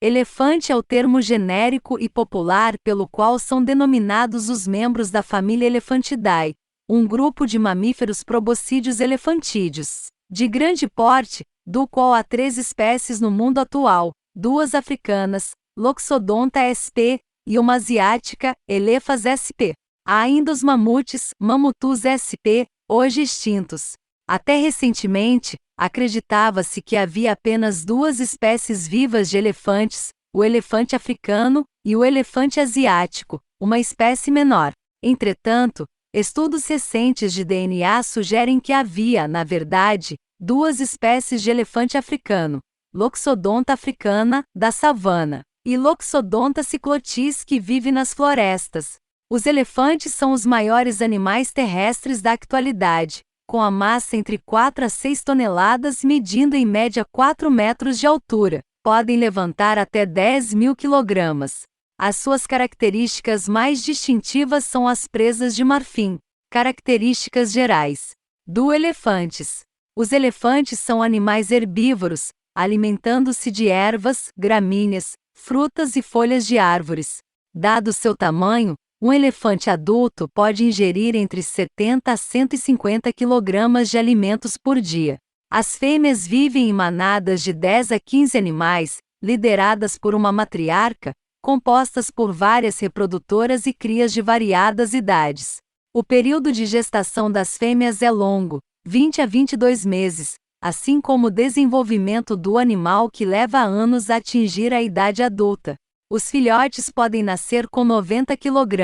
Elefante é o termo genérico e popular pelo qual são denominados os membros da família Elephantidae, um grupo de mamíferos proboscídeos elefantídeos, de grande porte, do qual há 3 espécies no mundo atual, 2 africanas, Loxodonta sp, e uma asiática, Elephas sp. Há ainda os mamutes, Mammutus sp, hoje extintos. Até recentemente, acreditava-se que havia apenas 2 espécies vivas de elefantes, o elefante africano e o elefante asiático, uma espécie menor. Entretanto, estudos recentes de DNA sugerem que havia, na verdade, 2 espécies de elefante africano, Loxodonta africana, da savana, e Loxodonta cyclotis que vive nas florestas. Os elefantes são os maiores animais terrestres da atualidade, com a massa entre 4 a 6 toneladas medindo em média 4 metros de altura. Podem levantar até 10.000 quilogramas. As suas características mais distintivas são as presas de marfim. Características gerais do elefantes. Os elefantes são animais herbívoros, alimentando-se de ervas, gramíneas, frutas e folhas de árvores. Dado seu tamanho, um elefante adulto pode ingerir entre 70 a 150 kg de alimentos por dia. As fêmeas vivem em manadas de 10 a 15 animais, lideradas por uma matriarca, compostas por várias reprodutoras e crias de variadas idades. O período de gestação das fêmeas é longo, 20 a 22 meses, assim como o desenvolvimento do animal que leva anos a atingir a idade adulta. Os filhotes podem nascer com 90 kg.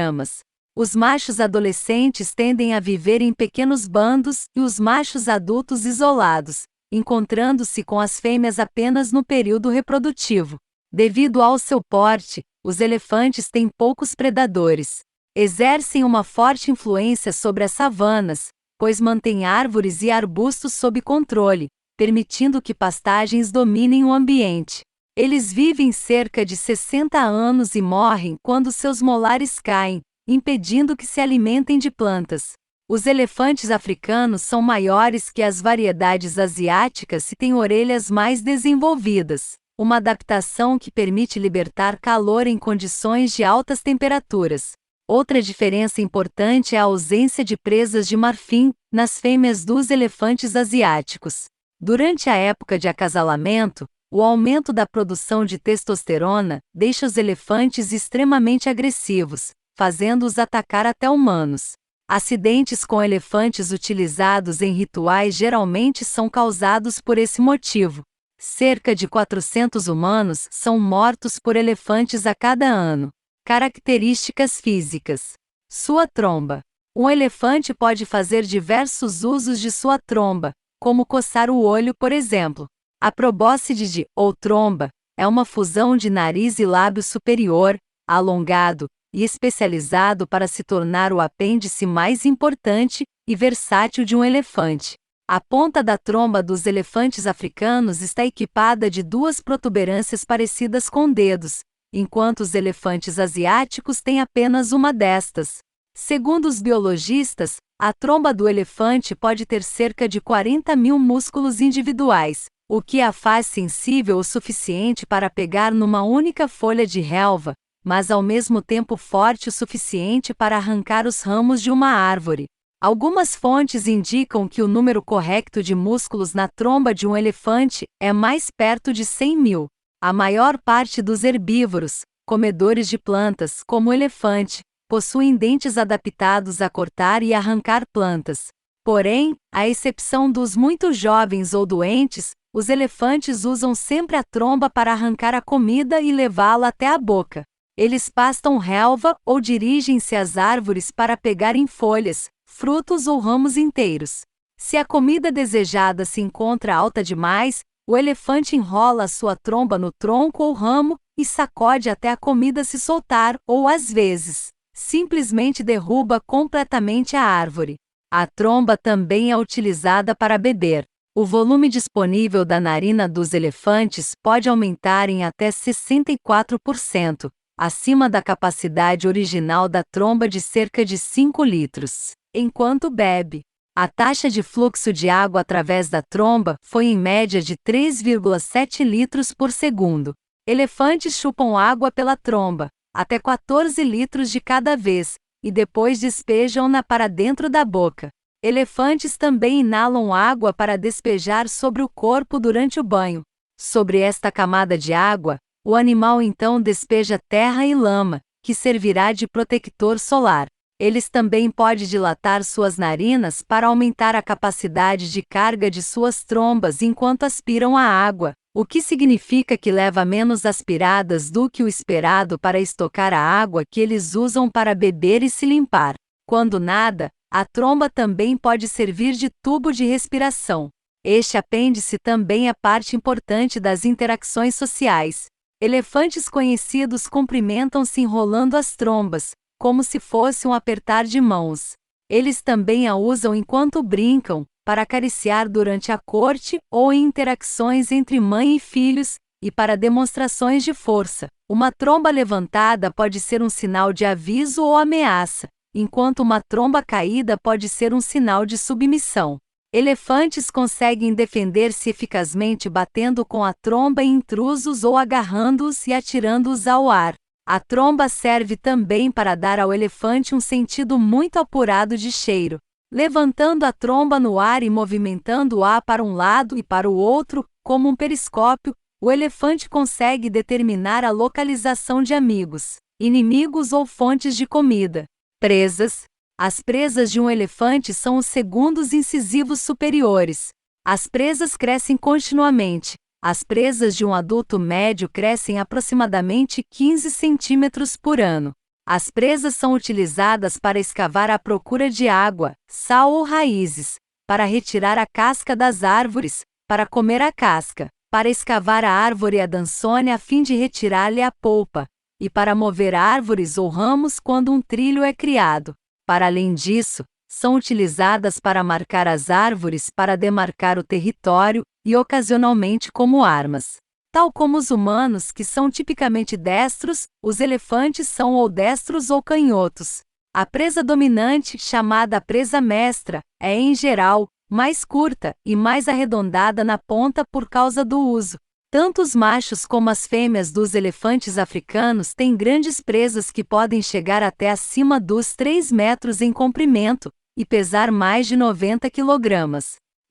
Os machos adolescentes tendem a viver em pequenos bandos e os machos adultos isolados, encontrando-se com as fêmeas apenas no período reprodutivo. Devido ao seu porte, os elefantes têm poucos predadores. Exercem uma forte influência sobre as savanas, pois mantêm árvores e arbustos sob controle, permitindo que pastagens dominem o ambiente. Eles vivem cerca de 60 anos e morrem quando seus molares caem, impedindo que se alimentem de plantas. Os elefantes africanos são maiores que as variedades asiáticas e têm orelhas mais desenvolvidas, uma adaptação que permite libertar calor em condições de altas temperaturas. Outra diferença importante é a ausência de presas de marfim nas fêmeas dos elefantes asiáticos. Durante a época de acasalamento, o aumento da produção de testosterona deixa os elefantes extremamente agressivos, fazendo-os atacar até humanos. Acidentes com elefantes utilizados em rituais geralmente são causados por esse motivo. Cerca de 400 humanos são mortos por elefantes a cada ano. Características físicas. Sua tromba. Um elefante pode fazer diversos usos de sua tromba, como coçar o olho, por exemplo. A probóscide ou tromba é uma fusão de nariz e lábio superior, alongado e especializado para se tornar o apêndice mais importante e versátil de um elefante. A ponta da tromba dos elefantes africanos está equipada de 2 protuberâncias parecidas com dedos, enquanto os elefantes asiáticos têm apenas uma destas. Segundo os biologistas, a tromba do elefante pode ter cerca de 40.000 músculos individuais, o que a faz sensível o suficiente para pegar numa única folha de relva, mas ao mesmo tempo forte o suficiente para arrancar os ramos de uma árvore. Algumas fontes indicam que o número correto de músculos na tromba de um elefante é mais perto de 100.000. A maior parte dos herbívoros, comedores de plantas, como o elefante, possuem dentes adaptados a cortar e arrancar plantas. Porém, à exceção dos muito jovens ou doentes, os elefantes usam sempre a tromba para arrancar a comida e levá-la até a boca. Eles pastam relva ou dirigem-se às árvores para pegar em folhas, frutos ou ramos inteiros. Se a comida desejada se encontra alta demais, o elefante enrola a sua tromba no tronco ou ramo e sacode até a comida se soltar ou, às vezes, simplesmente derruba completamente a árvore. A tromba também é utilizada para beber. O volume disponível da narina dos elefantes pode aumentar em até 64%, acima da capacidade original da tromba de cerca de 5 litros, enquanto bebe. A taxa de fluxo de água através da tromba foi em média de 3,7 litros por segundo. Elefantes chupam água pela tromba, até 14 litros de cada vez, e depois despejam-na para dentro da boca. Elefantes também inalam água para despejar sobre o corpo durante o banho. Sobre esta camada de água, o animal então despeja terra e lama, que servirá de protetor solar. Eles também podem dilatar suas narinas para aumentar a capacidade de carga de suas trombas enquanto aspiram a água, o que significa que leva menos aspiradas do que o esperado para estocar a água que eles usam para beber e se limpar. Quando nada, a tromba também pode servir de tubo de respiração. Este apêndice também é parte importante das interações sociais. Elefantes conhecidos cumprimentam-se enrolando as trombas, como se fosse um apertar de mãos. Eles também a usam enquanto brincam, para acariciar durante a corte ou em interações entre mãe e filhos, e para demonstrações de força. Uma tromba levantada pode ser um sinal de aviso ou ameaça, enquanto uma tromba caída pode ser um sinal de submissão. Elefantes conseguem defender-se eficazmente batendo com a tromba em intrusos ou agarrando-os e atirando-os ao ar. A tromba serve também para dar ao elefante um sentido muito apurado de cheiro. Levantando a tromba no ar e movimentando-a para um lado e para o outro, como um periscópio, o elefante consegue determinar a localização de amigos, inimigos ou fontes de comida. Presas. As presas de um elefante são os segundos incisivos superiores. As presas crescem continuamente. As presas de um adulto médio crescem aproximadamente 15 centímetros por ano. As presas são utilizadas para escavar à procura de água, sal ou raízes, para retirar a casca das árvores, para comer a casca, para escavar a árvore Adansone a fim de retirar-lhe a polpa, e para mover árvores ou ramos quando um trilho é criado. Para além disso, são utilizadas para marcar as árvores para demarcar o território e ocasionalmente como armas. Tal como os humanos que são tipicamente destros, os elefantes são ou destros ou canhotos. A presa dominante, chamada presa mestra, é em geral mais curta e mais arredondada na ponta por causa do uso. Tanto os machos como as fêmeas dos elefantes africanos têm grandes presas que podem chegar até acima dos 3 metros em comprimento e pesar mais de 90 kg.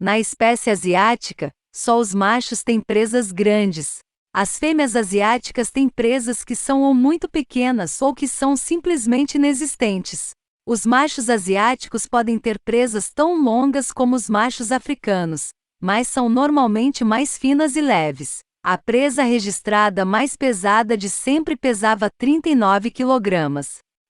Na espécie asiática, só os machos têm presas grandes. As fêmeas asiáticas têm presas que são ou muito pequenas ou que são simplesmente inexistentes. Os machos asiáticos podem ter presas tão longas como os machos africanos, mas são normalmente mais finas e leves. A presa registrada mais pesada de sempre pesava 39 kg.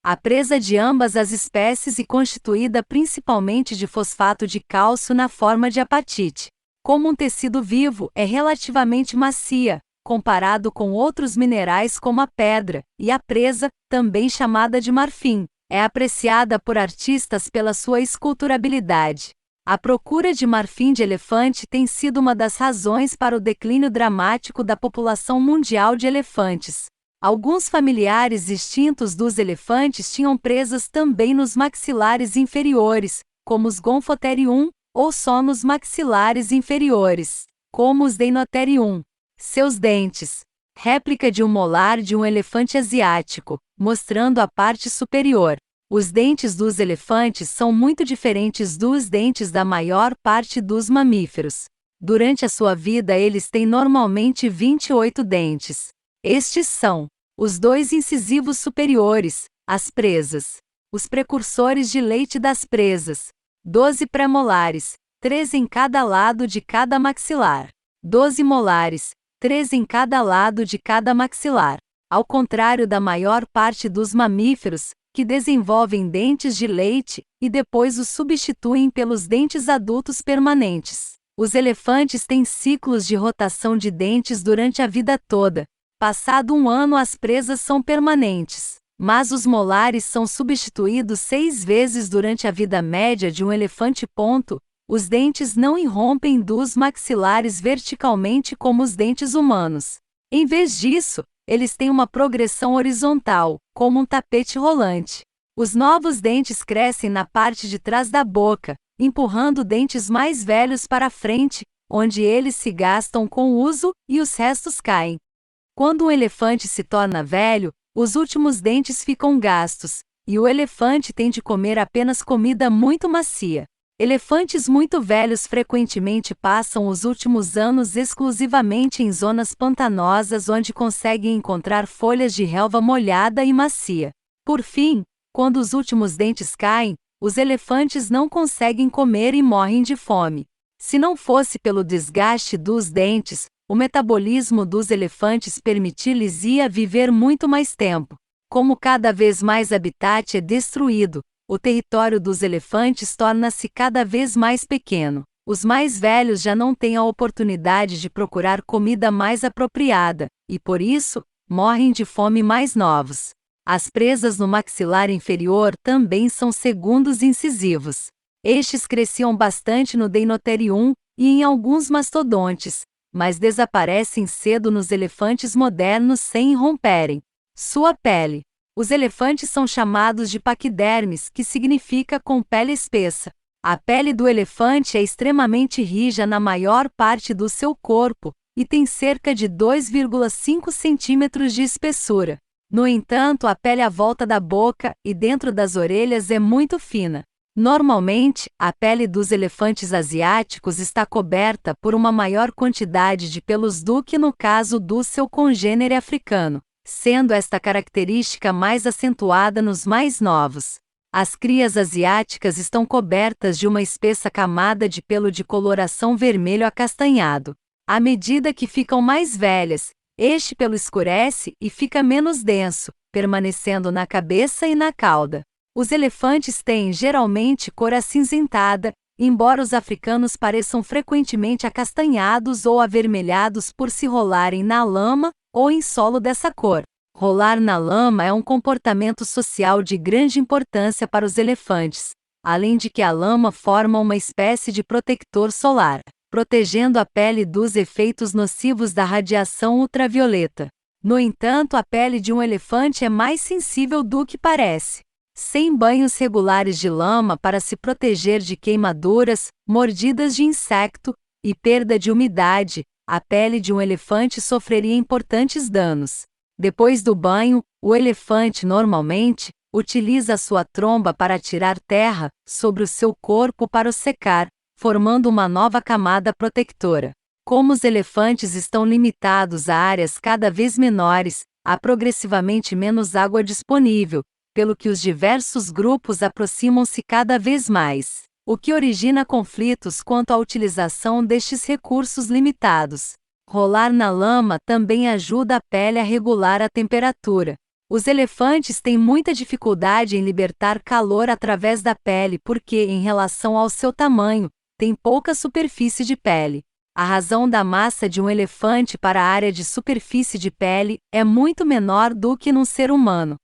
A presa de ambas as espécies é constituída principalmente de fosfato de cálcio na forma de apatite. Como um tecido vivo, é relativamente macia, comparado com outros minerais como a pedra, e a presa, também chamada de marfim, é apreciada por artistas pela sua esculturabilidade. A procura de marfim de elefante tem sido uma das razões para o declínio dramático da população mundial de elefantes. Alguns familiares extintos dos elefantes tinham presas também nos maxilares inferiores, como os Gomphotherium, ou só nos maxilares inferiores, como os Deinotherium. Seus dentes. Réplica de um molar de um elefante asiático, mostrando a parte superior. Os dentes dos elefantes são muito diferentes dos dentes da maior parte dos mamíferos. Durante a sua vida eles têm normalmente 28 dentes. Estes são os 2 incisivos superiores, as presas. Os precursores de leite das presas. 12 pré-molares, 3 em cada lado de cada maxilar. 12 molares, 3 em cada lado de cada maxilar. Ao contrário da maior parte dos mamíferos, que desenvolvem dentes de leite e depois os substituem pelos dentes adultos permanentes. Os elefantes têm ciclos de rotação de dentes durante a vida toda. Passado um ano, as presas são permanentes, mas os molares são substituídos 6 vezes durante a vida média de um elefante. Os dentes não irrompem dos maxilares verticalmente como os dentes humanos. Em vez disso, eles têm uma progressão horizontal, como um tapete rolante. Os novos dentes crescem na parte de trás da boca, empurrando dentes mais velhos para frente, onde eles se gastam com o uso e os restos caem. Quando um elefante se torna velho, os últimos dentes ficam gastos, e o elefante tem de comer apenas comida muito macia. Elefantes muito velhos frequentemente passam os últimos anos exclusivamente em zonas pantanosas onde conseguem encontrar folhas de relva molhada e macia. Por fim, quando os últimos dentes caem, os elefantes não conseguem comer e morrem de fome. Se não fosse pelo desgaste dos dentes, o metabolismo dos elefantes permitir-lhes-ia viver muito mais tempo. Como cada vez mais habitat é destruído, o território dos elefantes torna-se cada vez mais pequeno. Os mais velhos já não têm a oportunidade de procurar comida mais apropriada, e por isso, morrem de fome mais novos. As presas no maxilar inferior também são segundos incisivos. Estes cresciam bastante no Deinotherium e em alguns mastodontes, mas desaparecem cedo nos elefantes modernos sem irromperem. Sua pele. Os elefantes são chamados de paquidermes, que significa com pele espessa. A pele do elefante é extremamente rija na maior parte do seu corpo e tem cerca de 2,5 centímetros de espessura. No entanto, a pele à volta da boca e dentro das orelhas é muito fina. Normalmente, a pele dos elefantes asiáticos está coberta por uma maior quantidade de pelos do que no caso do seu congênere africano, sendo esta característica mais acentuada nos mais novos. As crias asiáticas estão cobertas de uma espessa camada de pelo de coloração vermelho acastanhado. À medida que ficam mais velhas, este pelo escurece e fica menos denso, permanecendo na cabeça e na cauda. Os elefantes têm geralmente cor acinzentada, embora os africanos pareçam frequentemente acastanhados ou avermelhados por se rolarem na lama ou em solo dessa cor. Rolar na lama é um comportamento social de grande importância para os elefantes, além de que a lama forma uma espécie de protetor solar, protegendo a pele dos efeitos nocivos da radiação ultravioleta. No entanto, a pele de um elefante é mais sensível do que parece. Sem banhos regulares de lama para se proteger de queimaduras, mordidas de inseto e perda de umidade, a pele de um elefante sofreria importantes danos. Depois do banho, o elefante normalmente utiliza sua tromba para tirar terra sobre o seu corpo para o secar, formando uma nova camada protectora. Como os elefantes estão limitados a áreas cada vez menores, há progressivamente menos água disponível, pelo que os diversos grupos aproximam-se cada vez mais, o que origina conflitos quanto à utilização destes recursos limitados. Rolar na lama também ajuda a pele a regular a temperatura. Os elefantes têm muita dificuldade em libertar calor através da pele porque, em relação ao seu tamanho, tem pouca superfície de pele. A razão da massa de um elefante para a área de superfície de pele é muito menor do que num ser humano.